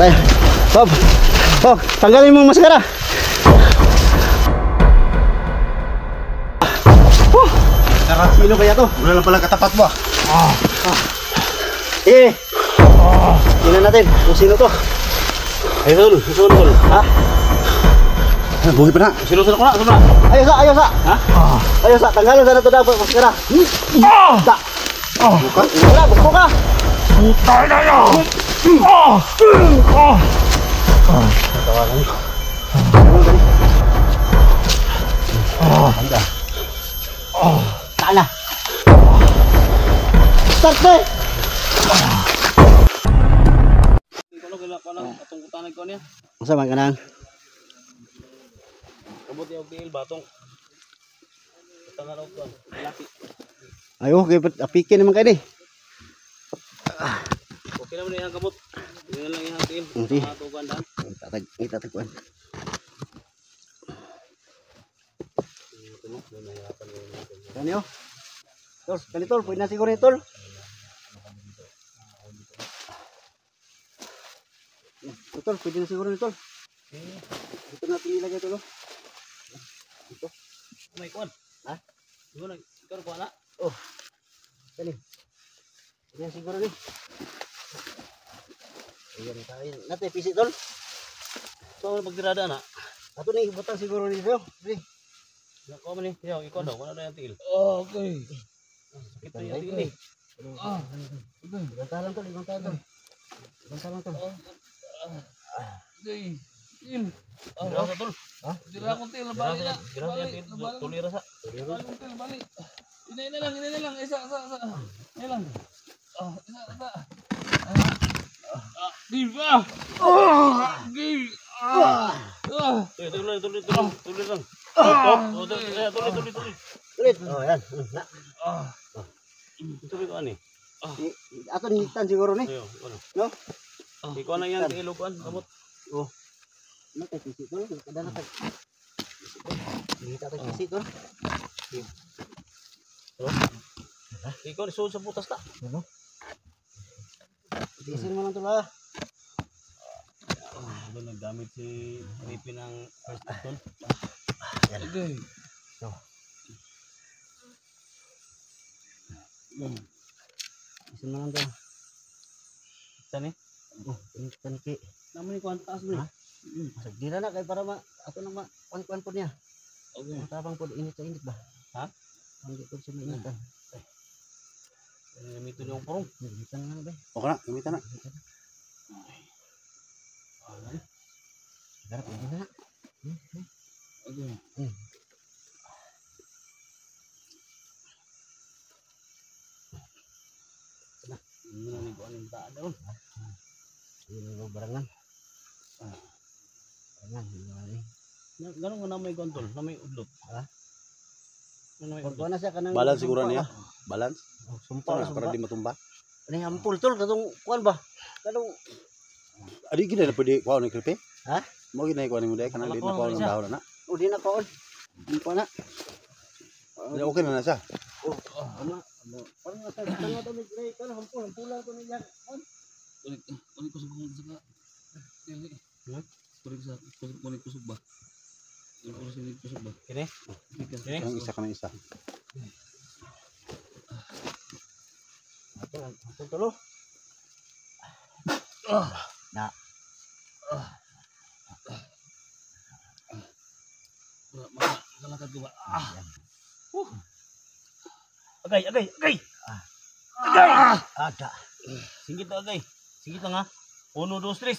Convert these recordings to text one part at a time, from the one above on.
Tayo. Bob. Bob, tanggalin mo maskara. Sino kaya to? Wala lang pala katapat mo. Tingnan natin kung sino to. Ay, tol. Ha? Buhay pa na. Sino ko na? Ayos sa. Ha? Ayos sa. Tanggalin sana to dapat maskara. Ta. Buka. Wala, buka. Putay na yan! Tawagan. Anda. Sana. Start deh. Kalau atong kutanay ko niya. Masa man kanang? Kabut yung tiil batong. Kutangan raw ko. Laki. Ayo, apikin naman kayo ni. Okay naman yung kabut. Hindi lang yung tiil. Hindi. Matugan daan. Itatagpuan. Kanyo. Tol, kanitol, pwede na siguro ni tol. Tol, pwede na siguro ni tol. Ito natin ilagay tol. Ito. May kuwan. Ha? Di ba ikaw kuwan na? Oh. Kani. Pwede na siguro ni. Ayan tayo. Nate, pisi tol. So, magdirada na. Ato na ibutang siguro ni tol. Sige. Nako man ni. Yo, ikaw daw. Wala na yung tiil. Okay. Sakit na yung tiil ni. Ibantahan tol, ibantahan tol. Ibantahan tol. Okay. Il. Dira sa tol. Ha? Dira akong til, balik na. Dira sa tiil. Tulira sa. Balik akong til, balik. Inay na lang. Isa. Inay lang. Isa. Diba? Gay. Tuloy lang. Tuloy. Ulit. Oh, yan. Na. Tuloy ko ani. Ato nitan siguro ni. Ayo, ano? No? Ikaw na yan tiil kuan, kamot. Oh. Nate, pisi tol. Kada na tag. Hindi ta tag pisi tol. Ikaw ni sa butas ta. Ano? Tiisin mo lang tol ah. Doon nagdamit si Ripi ng first tol. Okay. Tiisin mo lang tol. Saan eh? Oh, tanki. Naman ni kuan taas mo. Ha? Masag dira na kay para ato nang kuan po niya. Okay. Ang tabang po init sa init ba? Ha? Hindi ko siya mainitan. Gamito yung purong. Initan nga ba? Okay na. Gamitan na. Garap ini na. Okay. Ini ni kuan yung taan doon. Ini lo barangan. Barangan ini. Ganun nga na may kontol, na may udlot. Ha? Na may Pag udlot. na siya kanang Balance siguro niya. Balance. Sumpah Para di matumba. Ini ampul tol katong kuan ba? Kadong Adi gina na pwede kuha ng kripe. ha? Mo gina kuha ng muday. Kanang di na kuha ng dahon na. Udi na kaon. Di pa na. Okay na na siya. Oh, ano? Parang nasa tanga to ni Gray kan ampul to ni yan. Kunin ko sa til ni. Kunin ko sa ba. Kunin ko sa ba. Kini? Kini? Kanang isa kanang isa. Ampul tolo. Na. Makalakad ko ba? Agay! Ada. Singit na agay. Singit na nga. 1, 2, 3.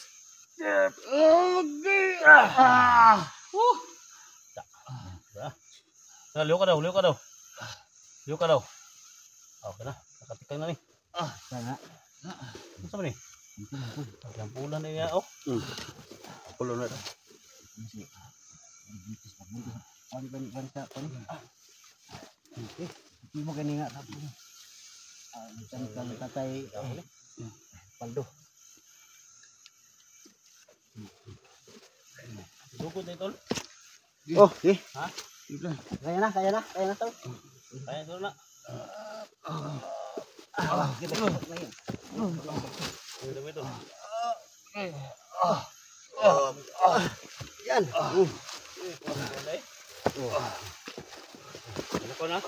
Liyo ka daw. Okay na. Nakatikang na ni. Sana. Ano sa ni? Lampulan na niya. Oh. Pulo na. Masih. Pali ban sa pan. Okay. Hindi mo gani nga tapos. Kan tatay paldo. Dukot na tol. Oh, eh. Ha? Kaya na tol. Kaya tol na. Kita. Dami to. Yan. Ano ko na?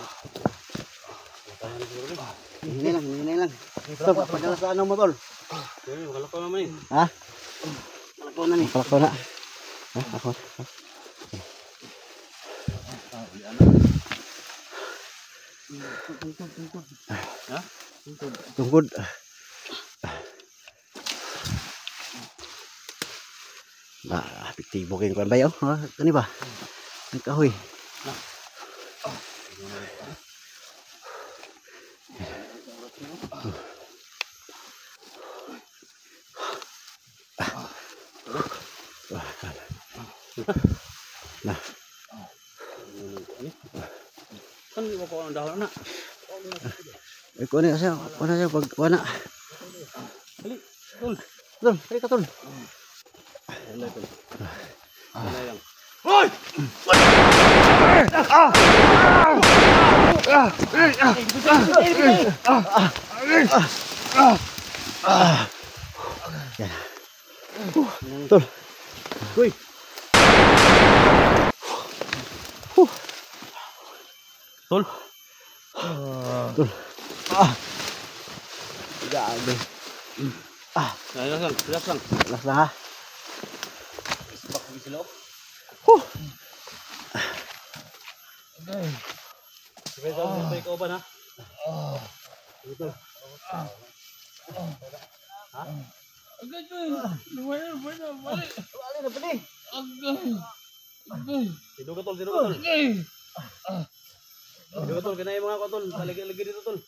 Hinay lang. Tol, padala sa ano mo, tol? Makalako naman eh. Ha? Palakaw na ni. Palakaw na. Ha? Ako. Tungkod. Piktibo kayo kuan bayo. Kani ba? Ang kahoy. Nah. Kan mo ko ang dahon na. Kuha na siya pag kuha na. Dali, tol. Tol, kaya ka tol. Dali, tol. Dali lang. Tol. Uy. Tol. Tol. Gabi. Relax lang, relax lang. Relax lang ha. Isbak ko sila. Sige, sa ikaw ba na? Dito. Ha? Agay, balik. Wala na pali. Agay. Sino ka tol? Sino ka tol? Kanay mga ka tol. Lagi dito tol.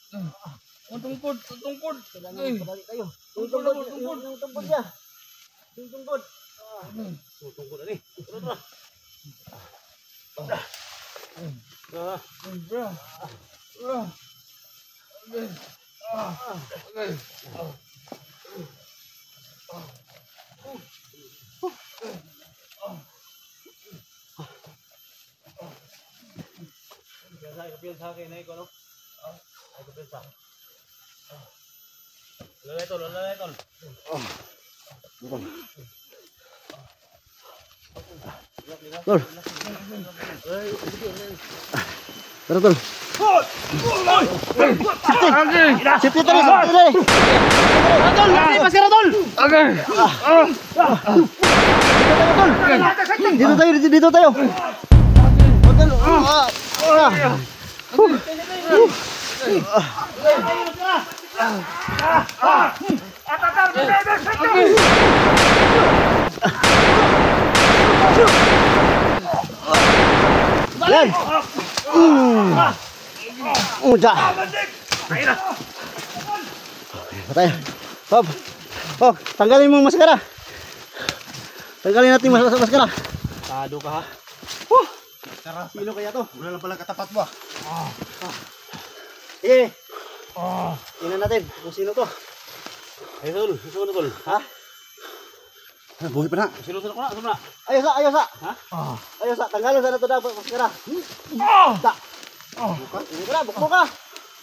Ang tungkod. Padali kayo. Yung tungkod niya. Yung tungkod. Tungkol na ni. Tara. Sa akin na ikaw, no? Ay, kapiyansa. Lalay, tol. Tol. Tara tol. Sipit tali. Tol, maskara tol. Agay. Dito tayo. Yan. Udah. Patay. Hop. Oh, tanggalin mo maskara. Tanggalin natin maskara. Tado ka ha? Sino kaya to? Wala lang pala katapat mo. Sige. Tingnan natin kung sino to. Ay, tol. Sino tol? Ha? Buhay pa na. Sino ko na? Ayos sa. Ha? Ayos sa. Tanggalin sana to dapat maskara. Sa. Ini ka, bukbo ka.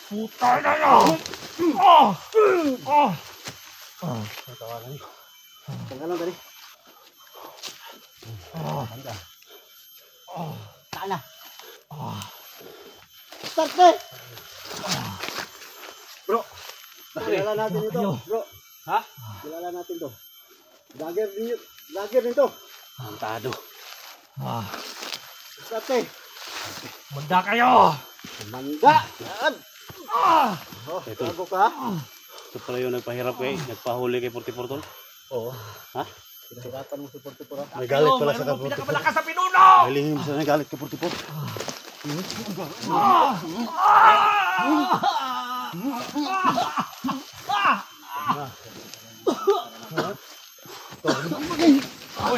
Puta na yan. Tanggalan tadi. Sana. Start deh. Bro. Kilala natin ito, bro. Ha? Kilala natin to. Lager nito. Ang tado. Start deh. Manda kayo. Mangga. Yan. Oh, Ito. bago ka. Ito pala yung nagpahirap kay, nagpahuli kay 44 tol. Oo. Ha? Pinahirapan mo si Portipura. May galit pala sa kapatid. Pinakamalakas sa pinuno. May lihim sa nagalit ka 44.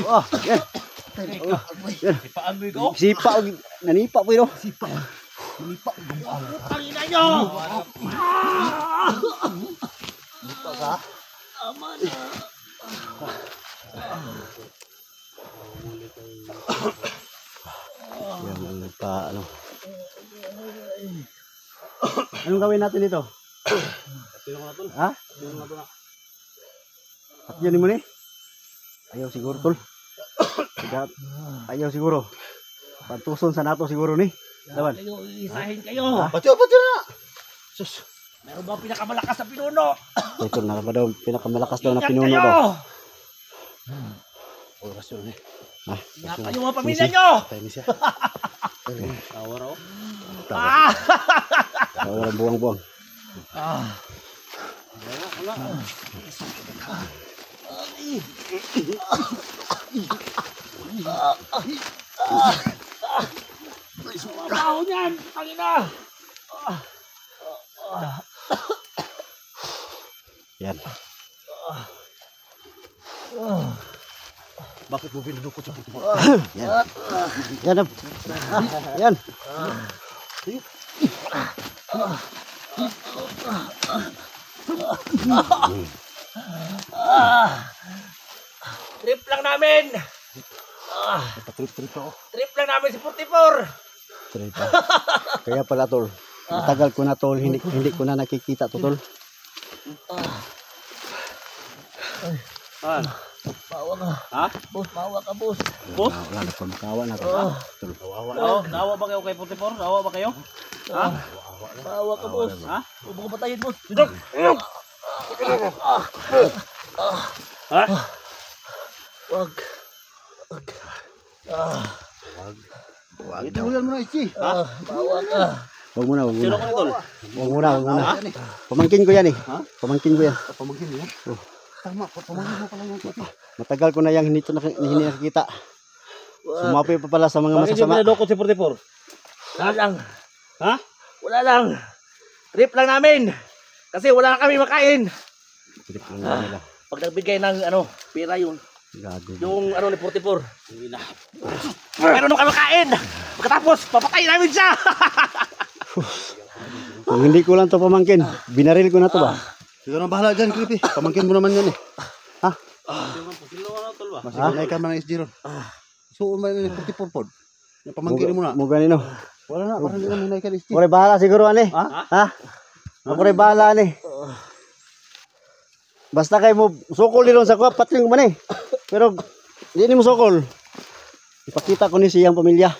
Oh, yan. Yan. Ipaagoy ko. Sipa, nanipa po yun. Sipa. Tangina nyo. Sipa ka. Yan ang nagpa, ano. Anong gawin natin dito? Sino ko na tol? Ha? Sino ko na tol? At yan mo ni? Ayaw siguro tol. Ayaw siguro. Pantuson sa nato siguro ni. Laban. Kayo, isahin kayo. Patyo na. Sus. Meron ba pinakamalakas na pinuno? Ito na ba daw pinakamalakas daw na Ingat pinuno kayo. daw. Oras yun eh. Ingat kayo mga pamilya nyo. Tayo ni siya. Tawa raw. Walang buwang-buwang. Tao niyan. Tangina. Yan. Bakit mo binudukot sa puto mo? Yan. Yan. Yan. Trip lang namin. Patrip-trip ako. Trip lang namin si 44. Trip. Kaya pala tol. Matagal ko na tol. Hindi ko na nakikita to tol. Mawa ka. Ha? Boss, mawa ka, boss. Wala na pa makawa na tol. Naawa ba kayo kay 44? Naawa ba kayo? Ha? Mawa ka, boss. Ha? Huwag mo ka patayin, boss. Ha? Wag. Itulan mo na Ichi. Mawa ka. Huwag muna, huwag Sino muna. ko nito? Huwag muna, huwag muna. Pamangkin ko yan eh. Pamangkin ko yan. Pamangkin mo yan? Tama, pamangkin mo pala yan. Matagal ko na yung hindi nakikita. Sumapi pa pala sa mga Bakit yung masasama. pinadukot si 44? Wala lang. Ha? Wala lang. Trip lang namin. Kasi wala na kami makain. Trip lang nila. Pag nagbigay ng pera yun. Gago. Yung ni 44. Meron nung kami makain. Pagkatapos, papatayin namin siya. Kung hindi ko lang to pamangkin, binaril ko na to ba? Ikaw na bahala dyan, Creepy. Pamangkin mo naman yan eh. Sino ka na tol ba? Masinay ka man ng SG ron. So, may 44 pod. Pamangkin mo na. Mo ganino. Wala na, parang hindi na minay ka ng SG. Ore bahala siguro ani. Ha? Ako rin bahala ani. Basta kay mo sukol nilong sa kuha, patring man eh. Pero hindi mo sukol. Ipakita ko ni siyang pamilya.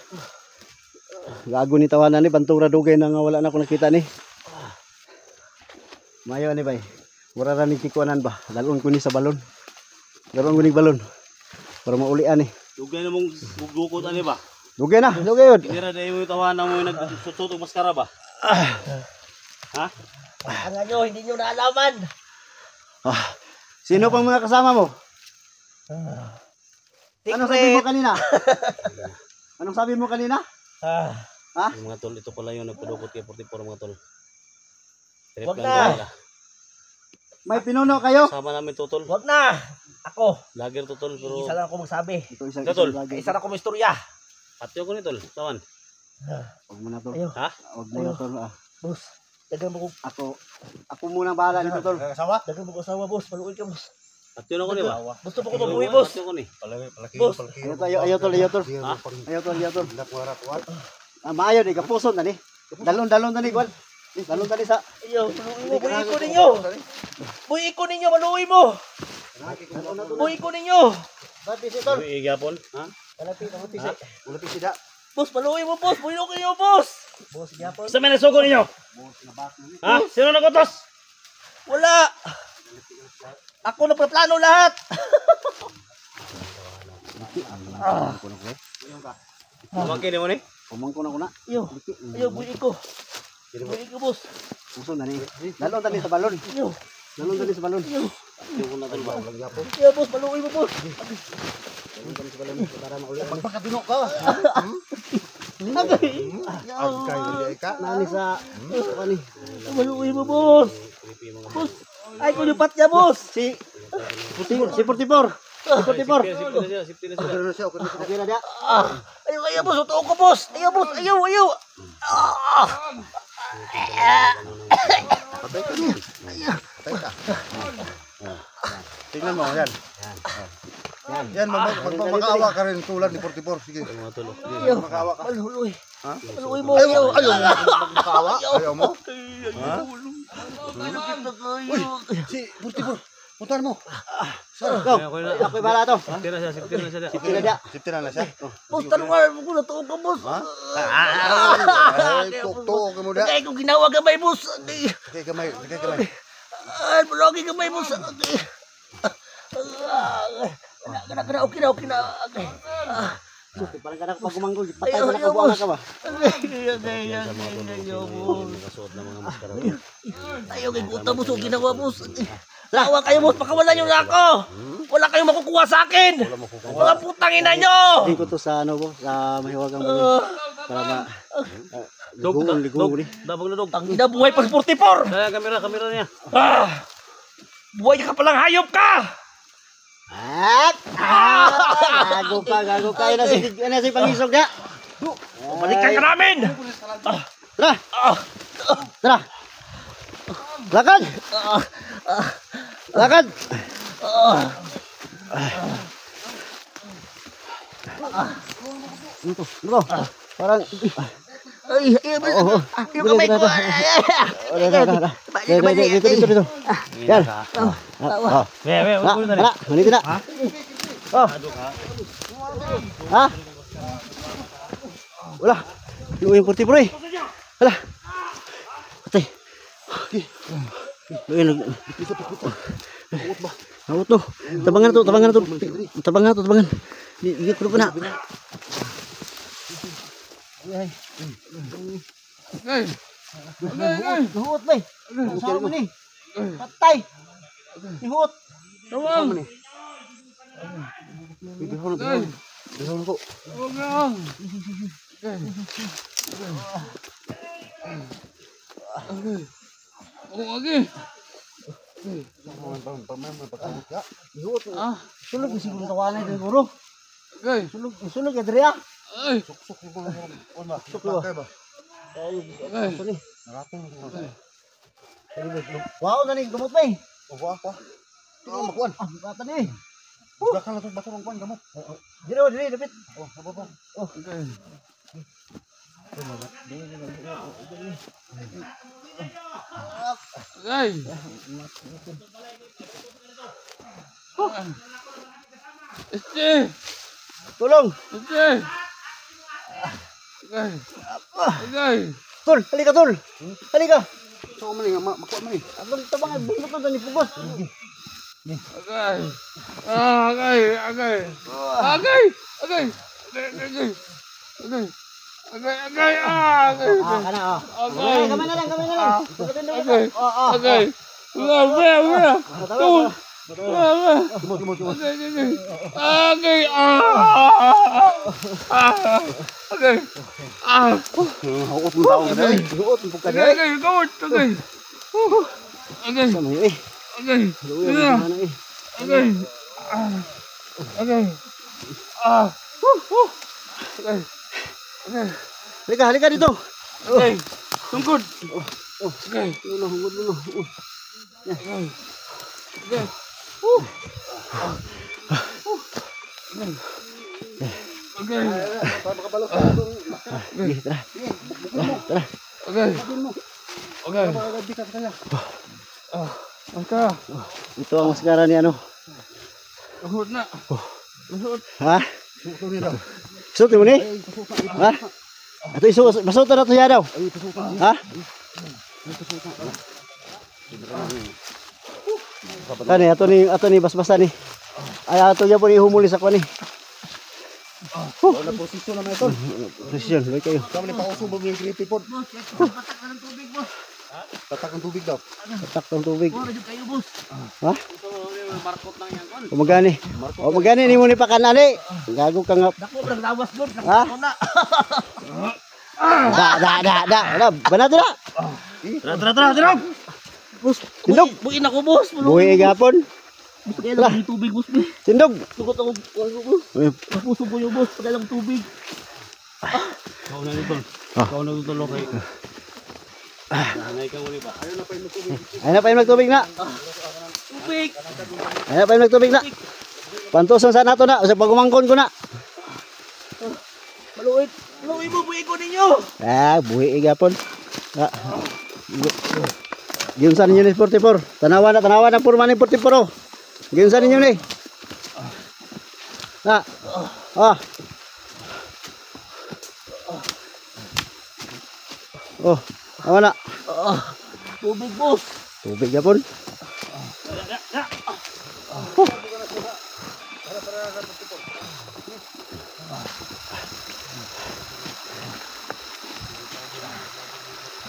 Gago ni tawanan ni bantura dugay na nga wala na ko nakita ni. Mayo ni bay. Mura ra ni kikuanan ba? Dalon ko ni sa balon. Dalon ko ni balon. Para maulian ni. Dugay na mong gugukot ani ba? Dugay na, dugay yun. Tira dahil mo yung tawanan mo yung nagsusutog maskara ba? Ha? Ang hindi nyo naalaman. Sino pang mga kasama mo? Anong sabi mo kanina? Anong sabi mo kanina? Ha? Yung mga tol, ito pala yung nagpadukot kay 44 mga tol. Trip Wag lang na. nila. May pinuno kayo? Sama namin tutol. Wag na. Ako. Lager tutol pero Isa lang ako magsabi. Ito isang Tol. Isa lang ako may istorya. patyo ko ni tol. Tawan. Huwag mo na to. Ayaw. Ha? Huwag na yun tol. Boss. Dagan mo ko. Ako muna bahala nito tol. Dagan mo ko asawa, boss. Maluoy ka, boss. Patyo na ko ni ba? Gusto mo ko mabuhay, boss. Patyo ko ni. Boss. Ayaw tol. Ayaw tol. Maayo di kapuson na ni. Dalon na ni kwan. Dalon na ni sa. Ayaw. Buhay ko ninyo. Buhay ko ninyo. Maluoy mo. Buhay ko ninyo. Ba't si tol? Uy, igapon. Ha? Ulapit sida. Boss, maluoy mo, boss. Buhay ko ninyo, boss. Boss, yapon. Sa may nasugo ninyo? Ha? Sino nagutos? Wala. Ako na plano lahat. Pamangkin mo ni? Pumangko na ko na. Ayaw, buhay ko. Buhay ko, boss. Puso na ni. Dalon na ni sa balon. Ayaw. Dalon na ni sa balon. Patyo ko na tol ba? Ayaw, boss. Maluoy mo, boss. Pagpakabino ka. Nani sa kani. Maluoy mo, boss. Boss. Ay, kulipat niya, boss. Si 44. Si 44. Safety na siya, safety na siya. Okay na dia. Ayaw, boss. Totoo ko, boss. Ayaw, boss. Ayaw. Tingnan mo, yan. Yan, magmamakaawa ka rin tulad ni 44. Sige. Mga tol. Ayaw. Maluoy. Maluoy mo. Ayaw. Magmakaawa? Ayaw mo? Ayaw. Uy, si 44. Puntahan mo. Go. Ako'y bahala to. Tira siya, tira siya. Tira dia. Safety na siya. Boss, tanungan mo ko na to ka, boss. Ay, tukto ka mo da. Kaya ko ginawa gamay, boss. Kay gamay. Ay, malagi gamay, boss. Okay na. Parang kada pag gumanggol, patay mo na kabuang ka ba? Ayaw kay guta, boss. Huwag ginawa, boss. Tawa kayo, boss. Pakawalan nyo na ako. Wala kayong makukuha sa akin. Mga putang ina nyo. Hindi ko to sa ano po, sa mahiwagang mo. Para ma... Ligoon ni. Dabang na dog. Ang ina, buhay pag 44. Kamera niya. Buhay ka palang hayop ka. At! Gago ka. Ano si pangisog niya? Balikan ka namin. Tara! Lakad! Lakad! Ano to? Parang... Ay, yung kamay ko. Dito. Yan. Manito na. Oh. Ha? Wala. Yung 40 bro eh. Wala. Patay. Awot no. Tabangan na to. Igit ko na. Huot ba? Saan mo ni? Patay. Huot. Tawang. Bihon ko. Sulog na siguro tawanan ito siguro. Sulog ya Drea. Suksok mo ba? Patay ba? Wow, nani gamot ba eh? Opo ako. Makuan. Bukata ni eh. Bakal na to bato ng kuan gamot. Dili, dapit. Baba. Tulong. Tol, halika tol. Halika. So man ni makuan man ni. Abang tabang bunot to ni pugos. Kana oh. Kamay na lang. Huot mo tao ka dai. Huot mo ka dai. Sama eh. Halika dito. Tungkod. Hungod dulu. Ito ang maskara ni ano. Lahod na. Ha? Suot mo ni? Ha? Ato isuot, masuot na to siya daw. Ha? Kani ato ni basbasan ni. Ay ato niya po ni humuli sa kwani. Wala posisyon na ito. Posisyon, loy kayo. Kami ni pausubog yung creepy pod. Patak na ng tubig, boss. Tatak ng tubig daw. Tatak ng tubig. Medyo kayo, boss. Ha? Kumagani ni mo ni pakanani. Gago ka nga. Dako, naglawas, boss. Ha? Da. Banat na. Tara. Bus, tindog. Buin ako, boss. Buhi gapon. Gusto kaya lang yung tubig, boss. Tindog. Tugot ako, boss. Puso ko yung boss. Pagka lang tubig. Kau na dito. Kau na dito lo kay. Nanay ka uli ba? Ayun na pa yung nagtubig na. Tubig. Ayun na pa yung nagtubig na. Pantusan sa nato na. Sa pagumangkon ko na. Maluit. Maluit mo, buhay ko ninyo. Buhi gapon. Giunsan ninyo ni 44. Tanawa na purman ni 44. Oh. Giunsan ninyo ni. Na. Ah. Oh, awa na. Tubig, boss. Tubig yapon.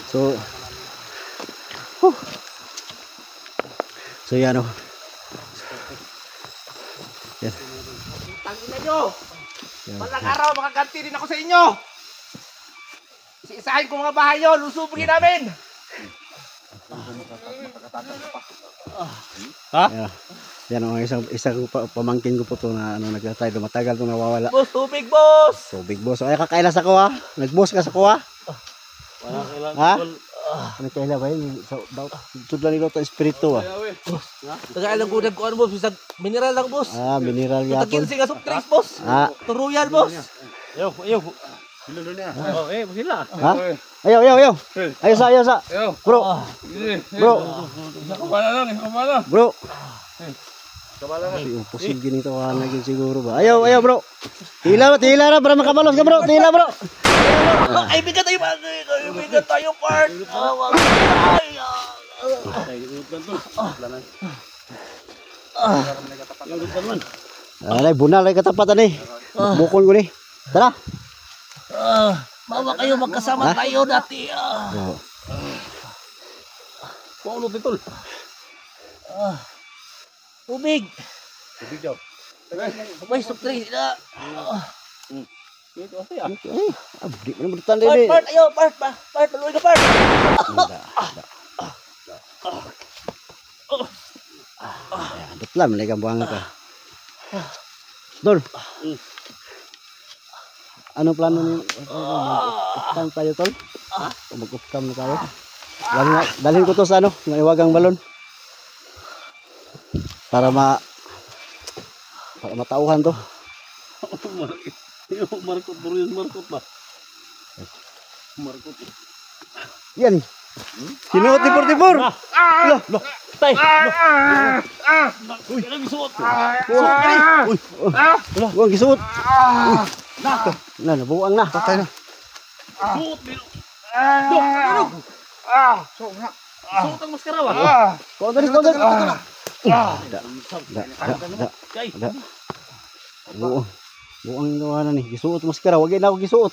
So, so yan oh. Yan. Tangin na nyo. Balang araw, makaganti rin ako sa inyo. Isisahin ko mga bahay nyo, lusubugin namin. Yan. Yan oh, isang pamangkin ko po to na ano nagtatay matagal to nawawala. Boss, tubig, boss. So big boss. Ay kakailas ako ha. Nag-boss ka sa ko ha. Ha? Ano kailan ba yun? So, tudlan nilo to espiritu ha. Tagailang gunag ko ano, boss. Bisag mineral lang, boss. Ah, mineral yapon. Taginsi nga soft drinks, boss. Ah. Turuyan, boss. Ayaw. Oh, sila. Ha? Ayaw. Ayaw sa. Bro. Bro. Imposible ganito ka na siguro ba? Ayaw bro. Tila na para makabalos ka bro. Tila bro. Ay, bigat tayo, bigat tayo, part. Alay, bunal ay katapatan eh. Bukol ko ni. Tara. Bawa kayo, magkasama tayo dati. Paulo titol. Tubig. Tubig daw. May soft drinks na. Ito ate ah. Ay, abdi mo naman tanda ini. Part, ayo, part, maluwi ka, part. Adot lang, malay kang buhanga ka. Dol. Ano plano niyo? Mag-upcam tayo tol? Mag-upcam na tayo. Dalhin ko to sa ano, maiwagang balon. Para matauhan to. Markot bro yun, markot ba? Markot. Yan. Sinuot ni 44. Loh. Tay. Uy, ano gisuot? Uy. Wag gisuot. Nabuang na. Patay na. Suot bilo. Suot ang maskara ba? Kodris. Kay. Buang gawa na ni. Gisuot maskara. Wag na ako gisuot.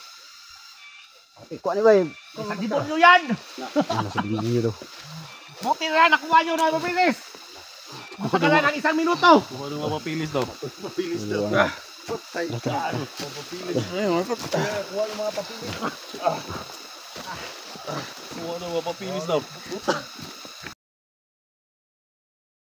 Kuha ni ba eh. Dibon nyo yan. Ano sa bigyan niyo daw. Buti na nakuha nyo na mabilis. Matagalan ng 1 minuto. Kuha nung mapapilis daw. Mapapilis daw. Kuha nung mapapilis daw.